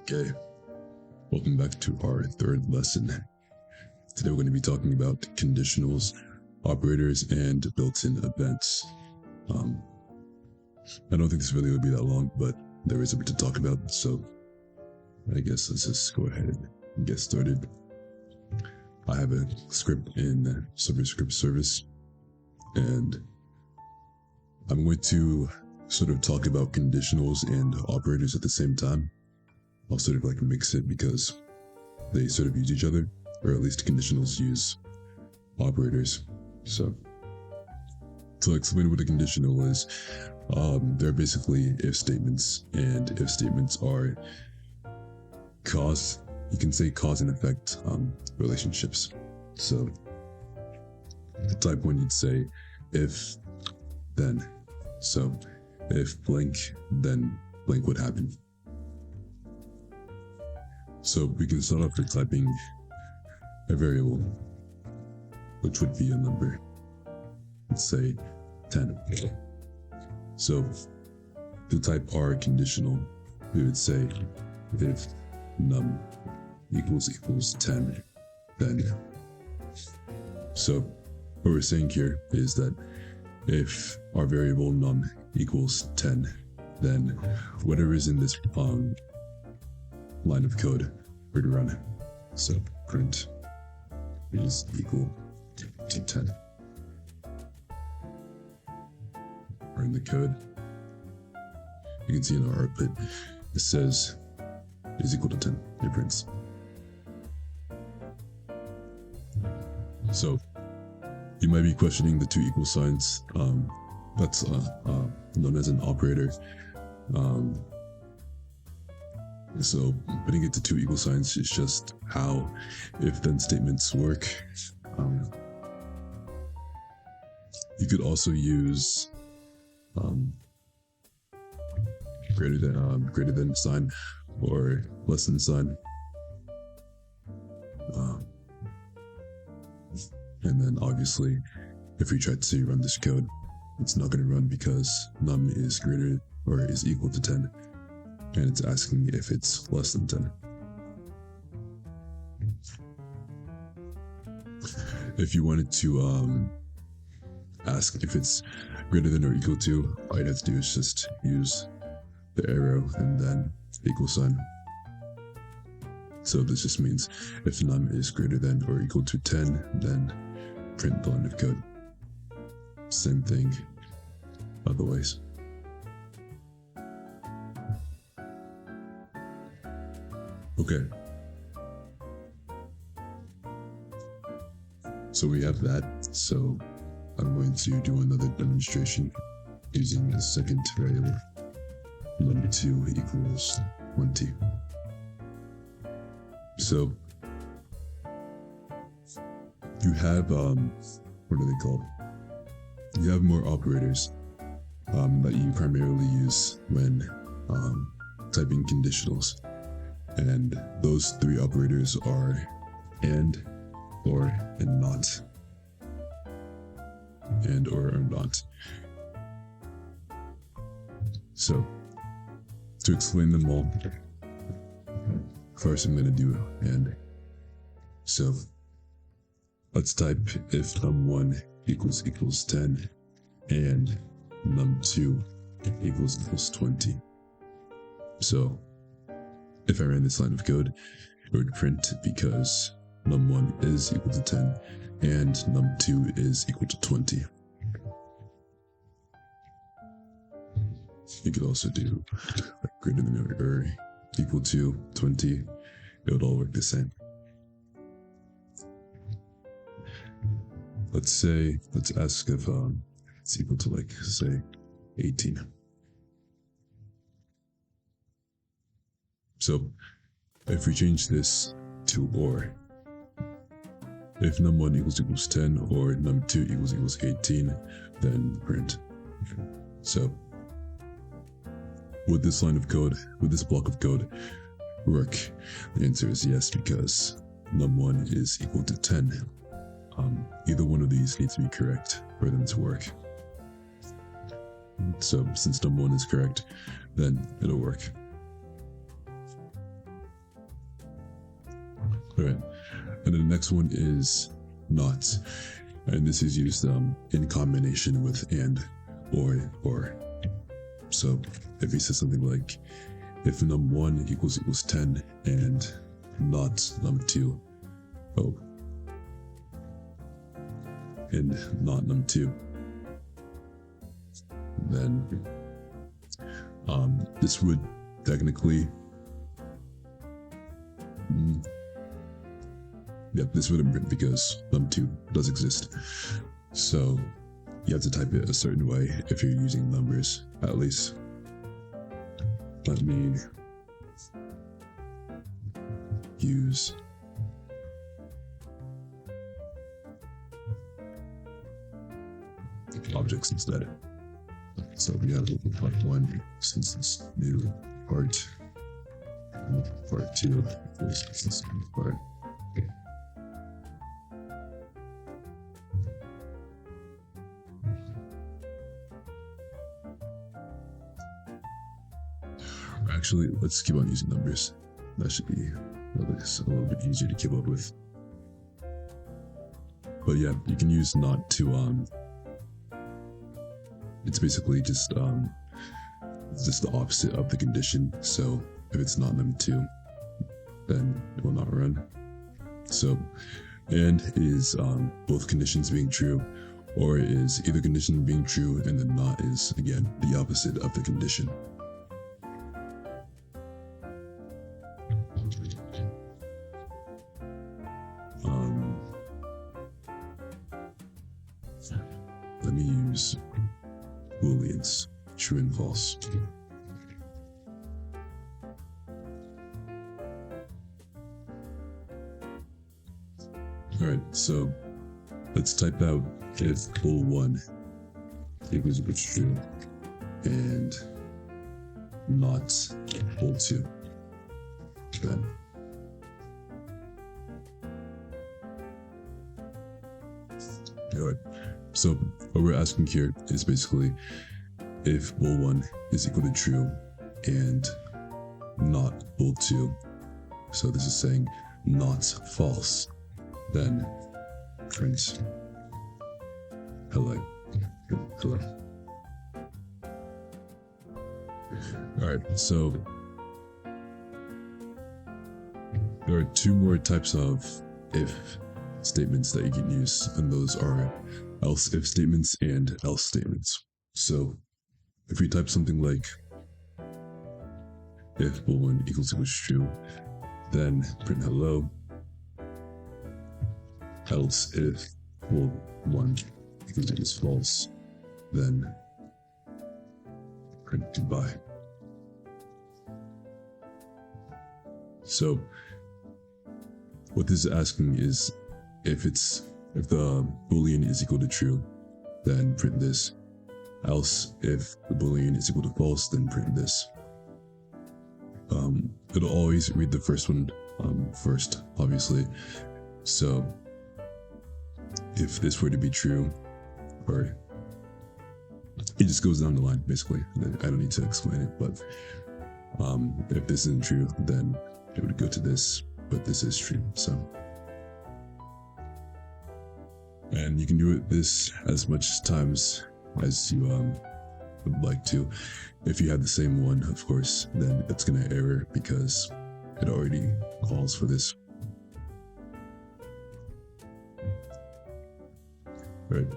Okay, welcome back to our third lesson. Today we're going to be talking about conditionals, operators, and built-in events. I don't think this video will be that long, but there is a bit to talk about, so I guess let's just go ahead and get started. I have a script in script service, and I'm going to sort of talk about conditionals and operators at the same time. I'll sort of like mix it because they sort of use each other, or at least conditionals use operators. So to explain what a conditional is, they're basically if statements, and if statements are you can say cause and effect relationships. So the type one, you'd say if then. So if blank, then blank would happen. So we can start off with typing a variable, which would be a number. Let's say 10. So to type R conditional, we would say if num equals 10, then. So what we're saying here is that if our variable num equals 10, then whatever is in this line of code we're to run it. So print is equal to 10. We're in the code. You can see in our output it says is equal to 10. It prints. So you might be questioning the two equal signs. That's known as an operator. So putting it to two equal signs is just how if-then statements work. You could also use greater than sign or less than sign. And then obviously, if we try to run this code, it's not going to run because num is greater or is equal to 10. And it's asking if it's less than 10. If you wanted to ask if it's greater than or equal to, all you'd have to do is just use the arrow and then equal sign. So this just means if num is greater than or equal to 10, then print the line of code. Same thing otherwise. Okay. So we have that. So I'm going to do another demonstration using the second variable. Num2 equals 20. So you have what are they called? You have more operators that you primarily use when typing conditionals. And those three operators are and, or, and not. And, or not. So, to explain them all, first I'm going to do and. So, let's type if num1 equals 10 and num2 equals 20. So, if I ran this line of code, it would print because num1 is equal to 10 and num2 is equal to 20. You could also do like greater than or equal to 20. It would all work the same. Let's ask if it's equal to like say 18. So if we change this to or, if num1 equals 10 or num2 equals 18, then print. So would this line of code, would this block of code work? The answer is yes, because num1 is equal to 10. Either one of these needs to be correct for them to work. So since num1 is correct, then it'll work. All right, and then the next one is not, and this is used in combination with and or. So if he says something like, if num1 equals 10 and not num2, oh, and not num2, then this would technically, this wouldn't print because num2 does exist. So you have to type it a certain way if you're using numbers, at least. Let me use objects instead. So we have part 1 since this new part 2 is this new part. Actually, let's keep on using numbers. That should be a little bit easier to keep up with. But yeah, you can use not to it's basically just the opposite of the condition. So if it's not num2, then it will not run. So and is both conditions being true, or is either condition being true and then not is again the opposite of the condition. Let me use booleans, true and false. Alright, so let's type out if bool1 equals true and not bool2. Then alright, so what we're asking here is basically if bool1 is equal to true and not bool2. So this is saying not false. Then print hello. Alright, so there are two more types of if statements that you can use, and those are else if statements and else statements. So if we type something like if bool1 equals true, then print hello. Else if bool1 equals false, then print goodbye. So what this is asking is if the boolean is equal to true, then print this. Else if the boolean is equal to false, then print this. It'll always read the first one first, obviously. So if this were to be true, or it just goes down the line basically. I don't need to explain it, but if this isn't true, then it would go to this, but this is true. So, and you can do it this as much times as you would like to. If you have the same one, of course, then it's gonna error because it already calls for this. Right,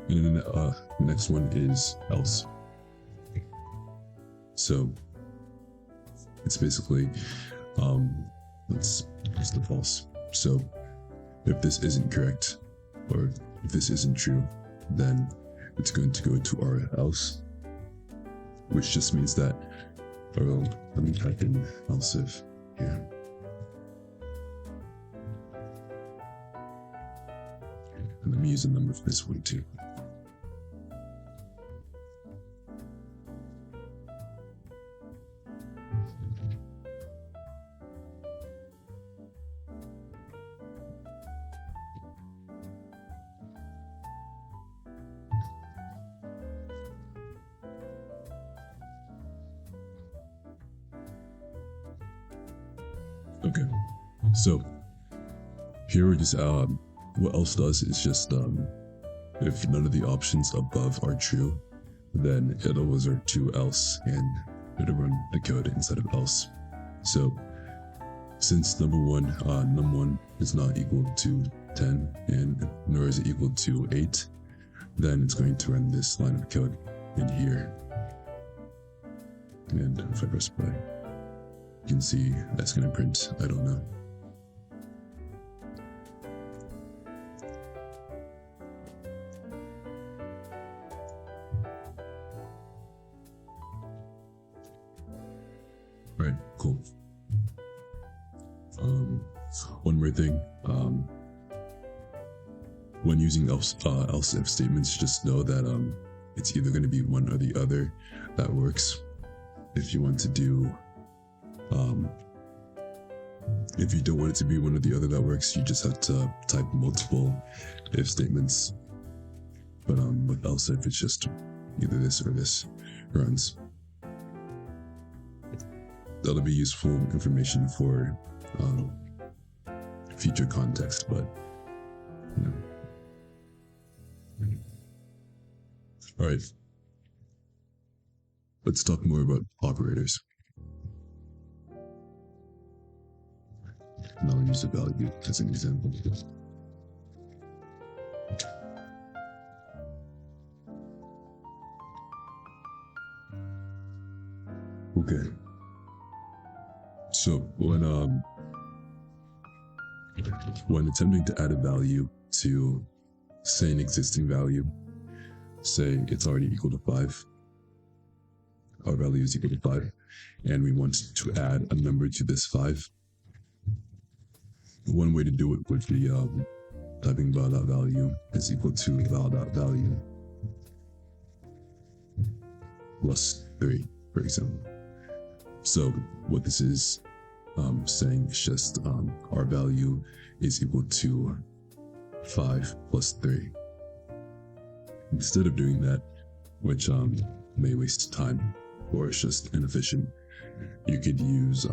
and then the next one is else. So it's basically it's the false. So if this isn't correct, or if this isn't true, then it's going to go to our else, which just means that, well, let me type in else if here. And let me use a number for this one too. Okay, so here we're just what else does is just if none of the options above are true, then it'll resort to else and it'll run the code instead of else. So since num1 is not equal to 10 and nor is it equal to 8, then it's going to run this line of code in here. And if I press play, you can see that's going to print, I don't know. Alright, cool. One more thing, when using else if statements, just know that it's either going to be one or the other that works. If you want to do, if you don't want it to be one or the other that works, you just have to type multiple if statements. But with else if, it's just either this or this runs. That'll be useful information for future context, but you know. All right, let's talk more about operators. And I'll use a value as an example. Okay. So when attempting to add a value to, say, an existing value, say it's already equal to 5, our value is equal to 5, and we want to add a number to this 5. One way to do it would be typing val.value is equal to val.value plus 3, for example. So what this is saying is just our value is equal to 5 plus 3. Instead of doing that, which may waste time or is just inefficient, you could use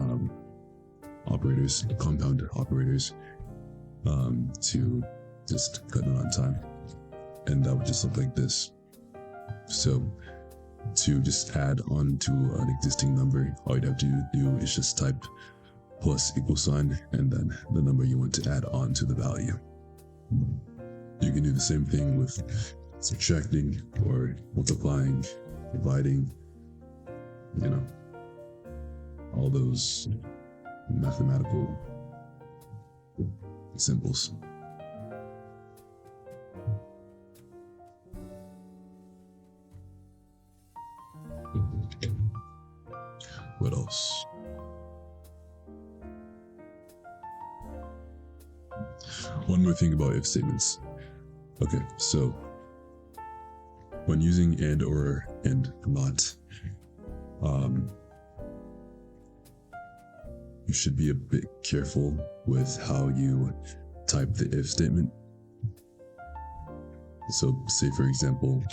operators, compound operators, to just cut it on time. And that would just look like this. So to just add on to an existing number, all you'd have to do is just type plus equal sign and then the number you want to add on to the value. You can do the same thing with subtracting or multiplying, dividing, you know, all those mathematical symbols. What else? One more thing about if statements. Okay, so when using and, or, and not, you should be a bit careful with how you type the if statement. So say for example,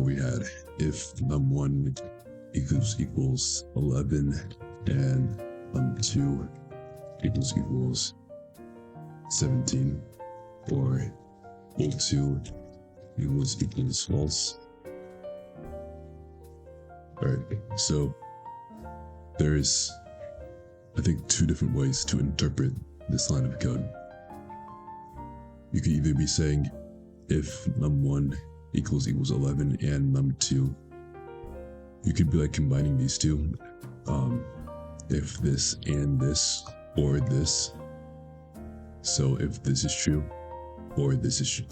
we had if num1 equals 11 and num2 equals 17, or bool2 equals false. Alright, so there's, I think, 2 different ways to interpret this line of code. You could either be saying if num1 equals 11 and num2, you could be like combining these two, if this and this, or this. So if this is true, or this is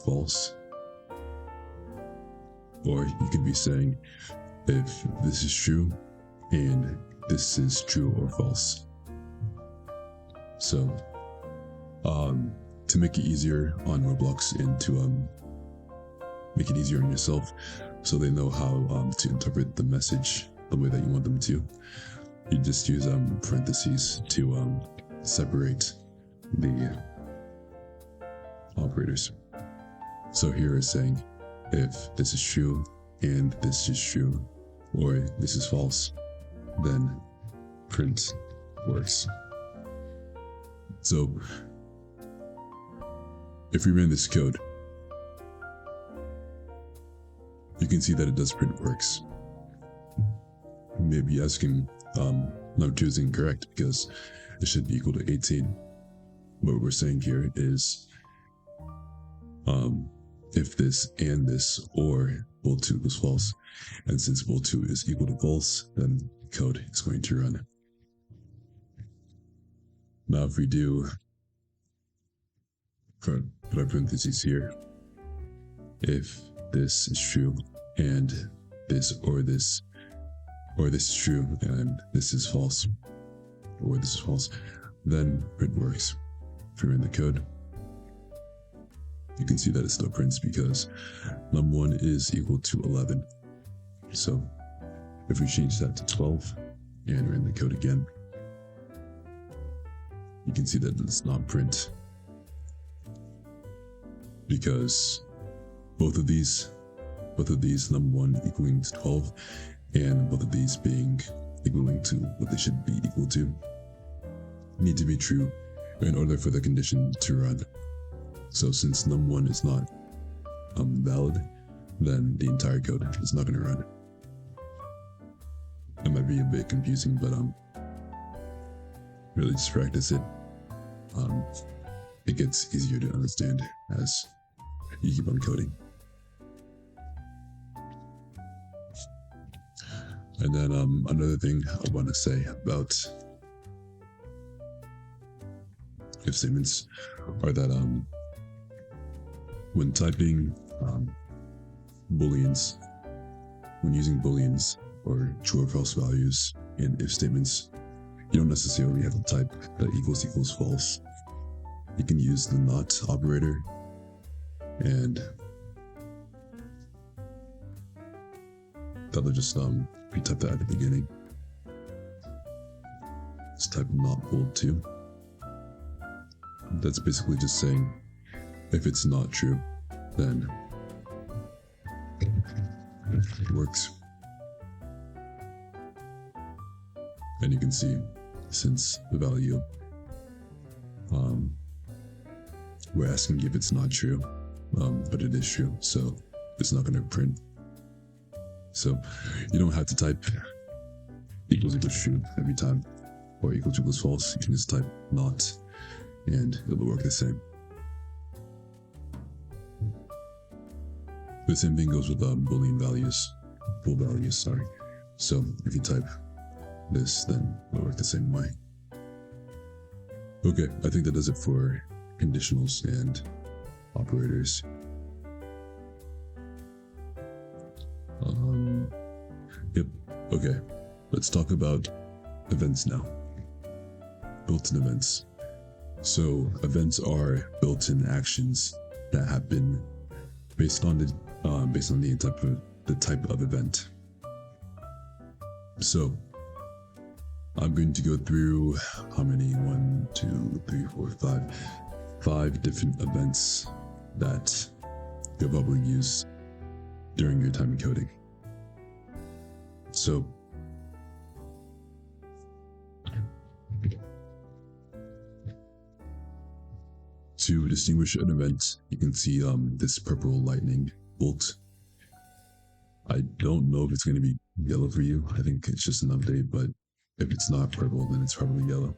false. Or you could be saying if this is true and this is true or false. So to make it easier on Roblox and to make it easier on yourself so they know how to interpret the message the way that you want them to, you just use parentheses to separate the operators. So here is saying if this is true and this is true, or this is false, then print works. So if we ran this code, you can see that it does print works. You may be asking, number 2 is incorrect because it should be equal to 18. What we're saying here is if this and this or both 2 was false, and since both 2 is equal to false, then the code is going to run. Now if we do put our parentheses here, if this is true and this is true and this is false, or this is false, then print works. If we run the code, you can see that it still prints because number 1 is equal to 11. So if we change that to 12 and run the code again, you can see that it does not print because both of these, number 1 equaling to 12 and both of these being equaling to what they should be equal to, need to be true in order for the condition to run. So since num1 is not valid, then the entire code is not going to run. It might be a bit confusing, but really just practice it. It gets easier to understand as you keep on coding. And then another thing I want to say about if statements are that when typing booleans, when using booleans or true or false values in if statements, you don't necessarily have to type that equals false. You can use the not operator, and that'll just you type that at the beginning. Just type not bold 2. That's basically just saying if it's not true, then it works. And you can see since the value we're asking if it's not true, but it is true, so it's not going to print. So you don't have to type equals true every time, or equals false. You can just type not, and it'll work the same. The same thing goes with Boolean values, bool values, sorry. So if you type this, then it'll work the same way. Okay, I think that does it for conditionals and operators. Yep, okay. Let's talk about events now. Built-in events. So events are built-in actions that happen based on the type of event. So I'm going to go through how many? 1, 2, 3, 4, 5 different events that you'll probably use during your time in coding. So to distinguish an event, you can see this purple lightning bolt. I don't know if it's going to be yellow for you. I think it's just an update, but if it's not purple, then it's probably yellow.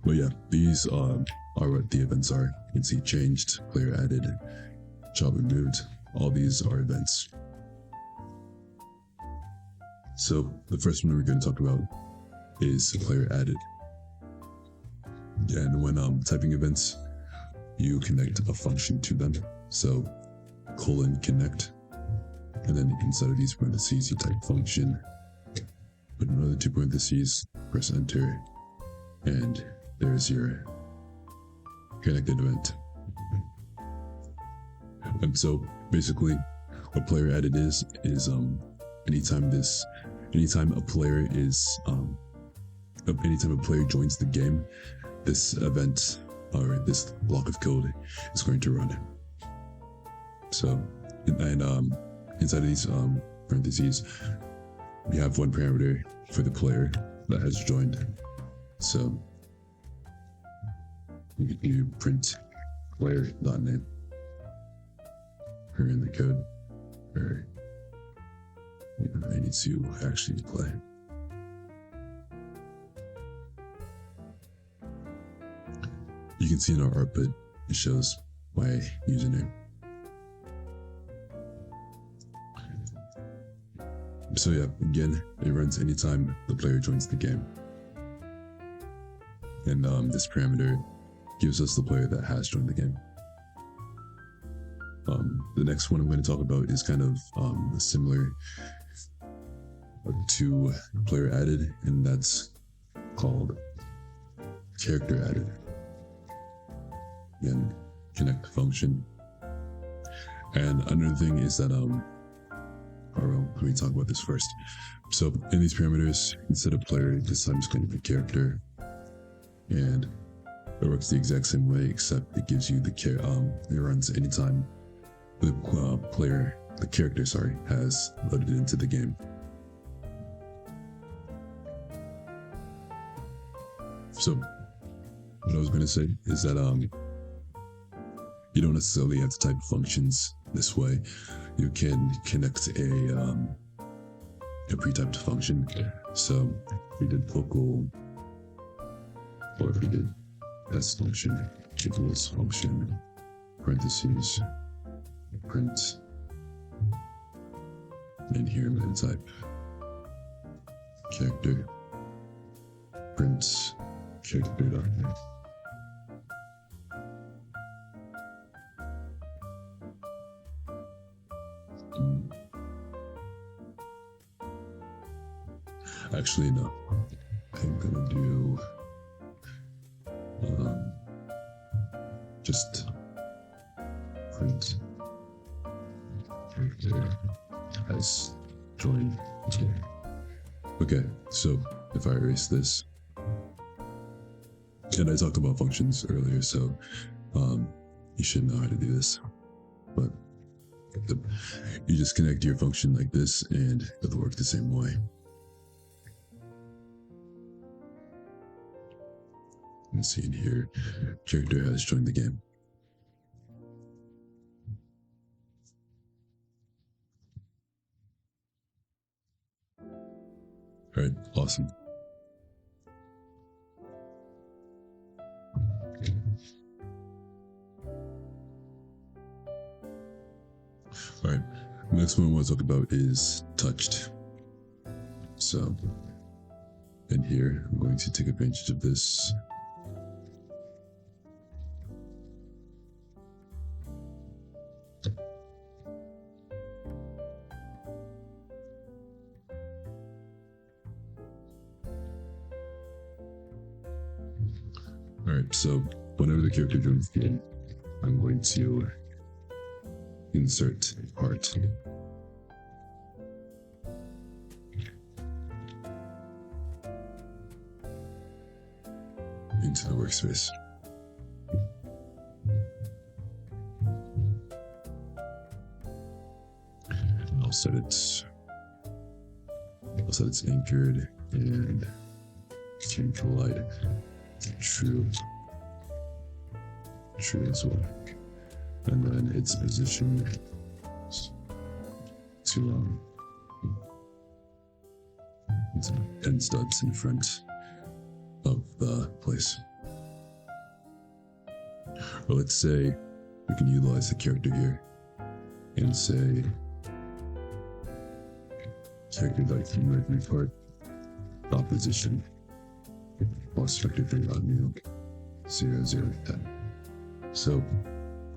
But yeah, these are what the events are. You can see changed, player added, job removed. All these are events. So the first one we're going to talk about is player added. And when typing events, you connect a function to them. So :connect, and then inside of these parentheses, you type function, put another 2 parentheses, press enter, and there's your connected event. And so basically what player added is anytime a player joins the game, this event or this block of code is going to run. So, inside of these parentheses, we have one parameter for the player that has joined. So we can do print player.name or in the code, or I need to actually play. You can see in our output, it shows my username. So yeah, again, it runs anytime the player joins the game. And this parameter gives us the player that has joined the game. The next one I'm going to talk about is kind of similar to player added, and that's called character added. Again, connect function. And another thing is that let me talk about this first. So in these parameters, instead of player, this time it's going to be character, and it works the exact same way, except it gives you the it runs anytime the character has loaded into the game. So what I was going to say is that you don't necessarily have to type functions this way. You can connect a pre-typed function. So if we did local, or if we did test function, equals function, parentheses, print, and here I'm going to type character, print character.name. Actually, no. I'm gonna do just print character as join. Okay, so if I erase this, and I talked about functions earlier, so you should know how to do this, but you just connect your function like this and it'll work the same way. Let's see in here, character has joined the game. All right, awesome. All right, the next one I want to talk about is touched. So in here, I'm going to take advantage of this. All right, so whenever the character joins the game, I'm going to insert part. Into the workspace. I'll set it's anchored and can collide true as well, and then its position to 10 studs in front of the place. Or let's say we can utilize the character here and say character.keyword dot position plus vector 3.new 0, 0, 10. So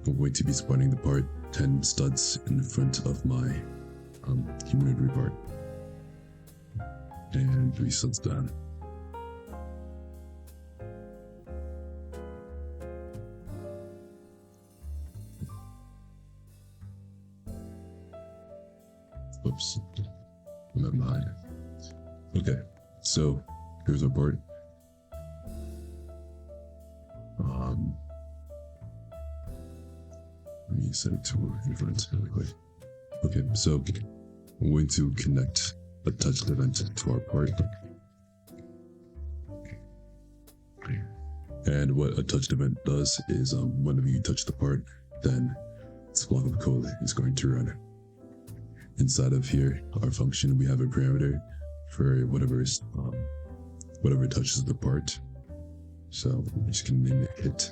I'm going to be spawning the part 10 studs in front of my humanoid part and 3 studs down. Oops, I'm behind. Okay, so here's our part. me set it to reference really quick. Okay, so I'm going to connect a touched event to our part. And what a touched event does is whenever you touch the part, then this block of code is going to run. Inside of here, our function, we have a parameter for whatever touches the part. So I'm just gonna name it hit.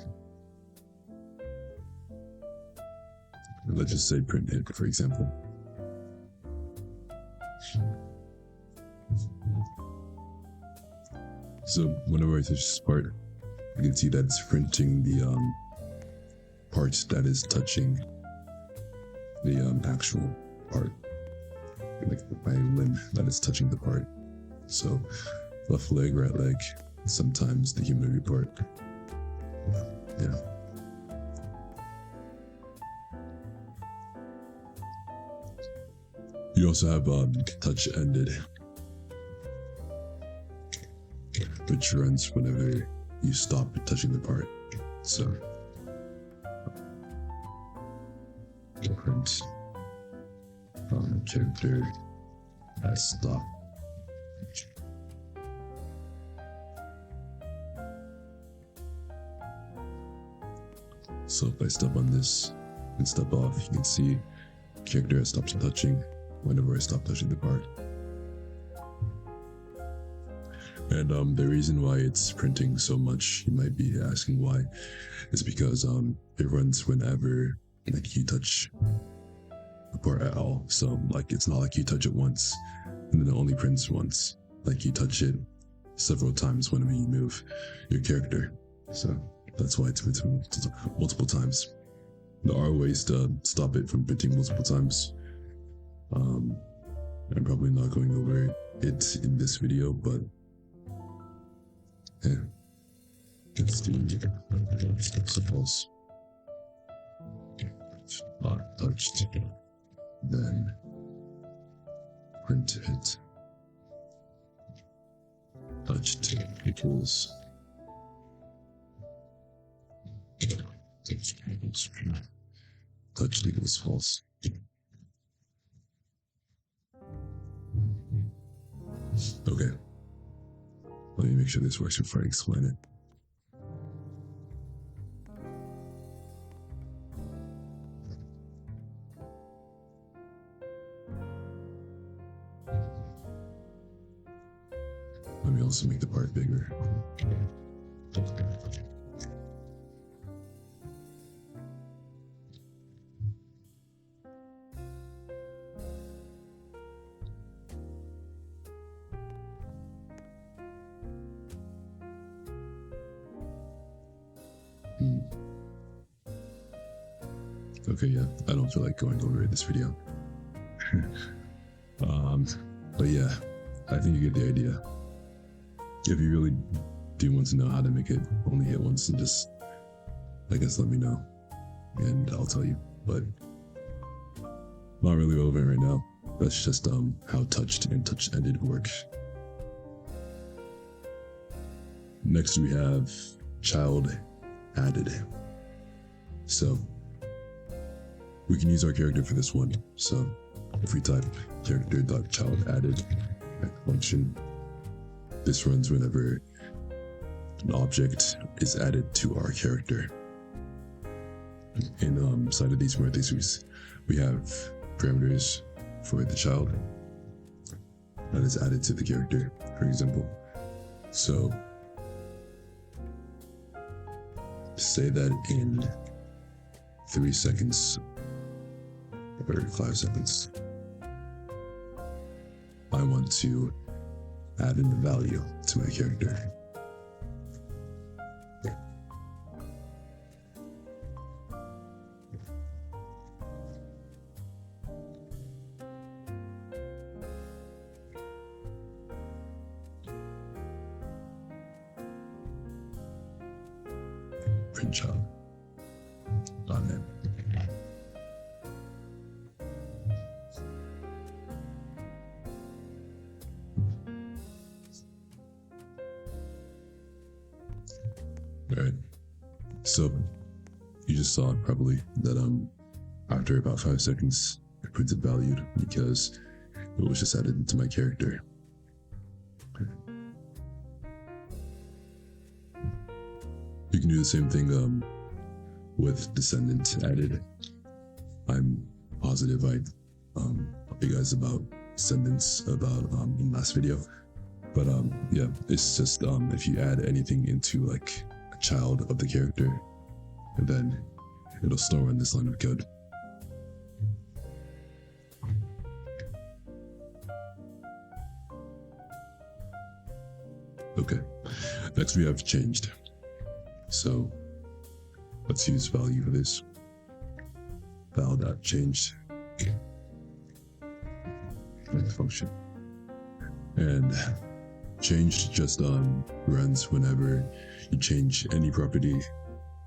And let's just say print hit, for example. So whenever I touch this part, you can see that it's printing the part that is touching the actual part, like my limb that is touching the part. So left leg, right leg, sometimes the human part. Yeah. You also have touch ended, which runs whenever you stop touching the part. So print character as stop. So if I step on this and step off, you can see character has stopped touching whenever I stop touching the part. And the reason why it's printing so much, you might be asking why, is because it runs whenever like you touch the part at all. So like it's not like you touch it once and then it only prints once. Like you touch it several times whenever you move your character. So that's why it's printing multiple times. There are ways to stop it from printing multiple times. I'm probably not going over it in this video, but yeah. Let's do suppose not touched, then print it. Touched equals touched equals false. Okay. Let me make sure this works before I explain it. Let me also make the part bigger. Okay, yeah, I don't feel like going over this video. But yeah, I think you get the idea. If you really do want to know how to make it only hit once, and just, I guess, let me know, and I'll tell you. But not really relevant right now. That's just how touched and touch ended work. Next we have child added. So we can use our character for this one. So if we type character.child added function, this runs whenever an object is added to our character. Inside of these parentheses, we have parameters for the child that is added to the character, for example. So say that in 3 seconds or 5 seconds, I want to add in a value to my character. Print child. .NET. Alright, so you just saw probably that after about 5 seconds, it prints it valued because it was just added into my character. You can do the same thing with descendant added. I'm positive I told you guys about descendants about in last video, but yeah, it's just if you add anything into like a child of the character, then it'll store in this line of code. Okay, next we have changed. So let's use value for this. Val.changed function. And changed just runs whenever you change any property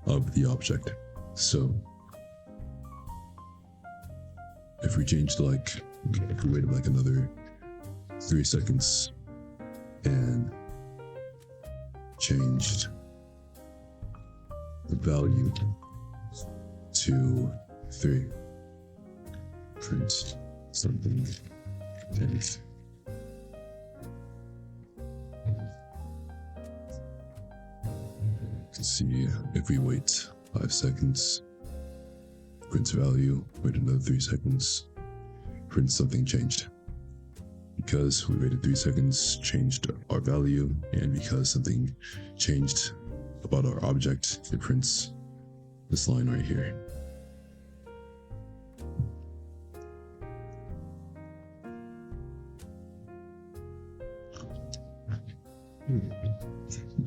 of the object. So if we changed if we waited like another 3 seconds and changed the value to 3, print something changed. You can see if we wait 5 seconds, prints value, wait another 3 seconds, print something changed. Because we waited 3 seconds, changed our value, and because something changed about our object, it prints this line right here.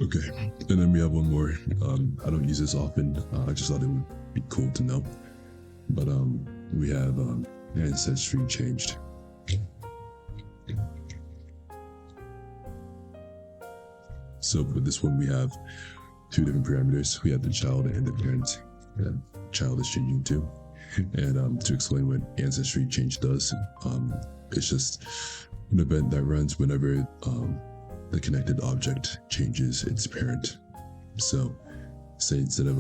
Okay, and then we have one more. I don't use this often. I just thought it would be cool to know. But we have ancestry changed. So for this one, we have 2 different parameters. We have the child and the parent. And child is changing too. And to explain what ancestry change does, it's just an event that runs whenever the connected object changes its parent. So say instead of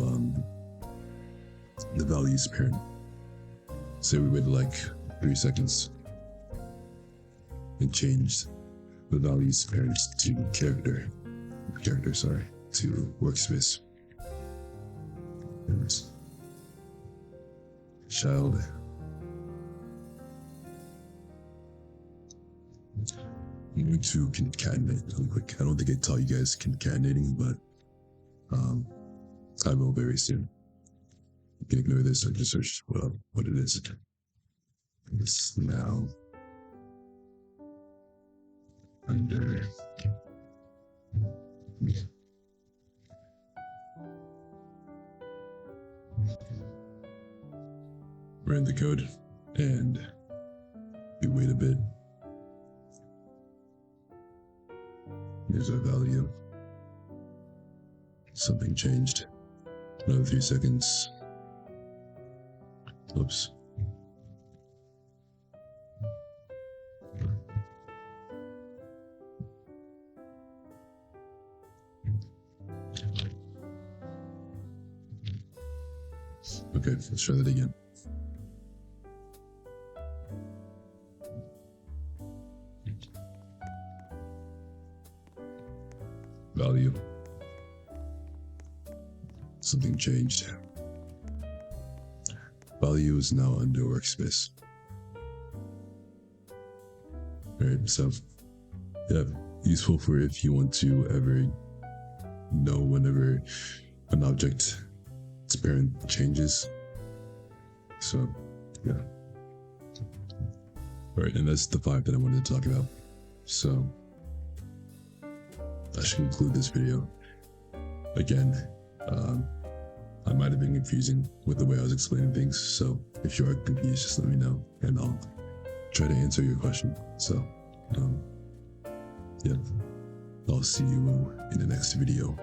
the value's parent, say we waited like 3 seconds and changed the value's parent to character, to workspace. And child I'm going to concatenate really quick. I don't think I taught you guys concatenating, but I will very soon. You can ignore this or just search what it is. This now under ran the code and we wait a bit. Here's our value. Something changed. Another 3 seconds. Oops. Okay, let's try that again. Value. Something changed. Value is now under workspace. Alright, so yeah, useful for if you want to ever know whenever an object, its parent changes. So yeah. Alright, and that's the 5 that I wanted to talk about. So that should conclude this video. Again, I might have been confusing with the way I was explaining things, so if you are confused, just let me know and I'll try to answer your question. So, yeah, I'll see you in the next video.